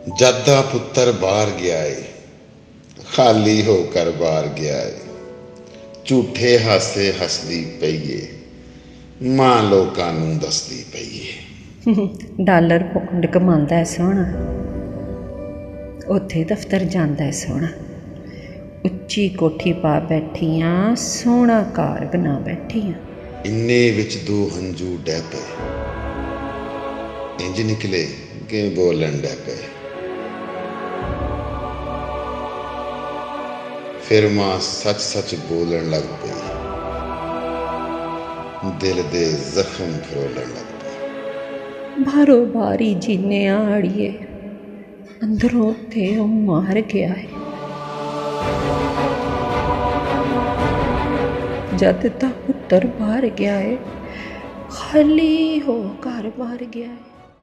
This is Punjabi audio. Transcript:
जद दा पुत्तर बाहर गया है, खाली होकर बाहर गया है। झूठे हासे हसदी पई है, मां लोकां नूं दसदी पई है। ਡਾਲਰ ਪੌਂਡ ਕਮਾਉਂਦਾ ਹੈ ਸੋਹਣਾ, ਉੱਥੇ ਦਫ਼ਤਰ ਜਾਂਦਾ ਹੈ ਸੋਹਣਾ। ਉੱਚੀ ਕੋਠੀ ਪਾ ਬੈਠੀਆਂ, ਸੋਹਣਾ ਘਰ ਬਣਾ ਬੈਠੀਆਂ। इन्ने विच दो हंजू डै पे, इंज निकले कि बोलन डै पे। फिर मां सच सच बोलन लग पई, दिल दे जख्म फरोलन लग पई। ਬਾਹਰੋਂ ਬਾਰੀ ਜੀਨੇ ਆੜੀਏ, ਅੰਦਰੋਂ ਤੇ ਉਹ ਮਾਰ ਗਿਆ ਹੈ। ਜਦ ਤਾਂ ਪੁੱਤਰ ਬਾਹਰ ਗਿਆ ਹੈ, ਖਾਲੀ ਹੋ ਘਰ ਬਾਹਰ ਗਿਆ ਹੈ।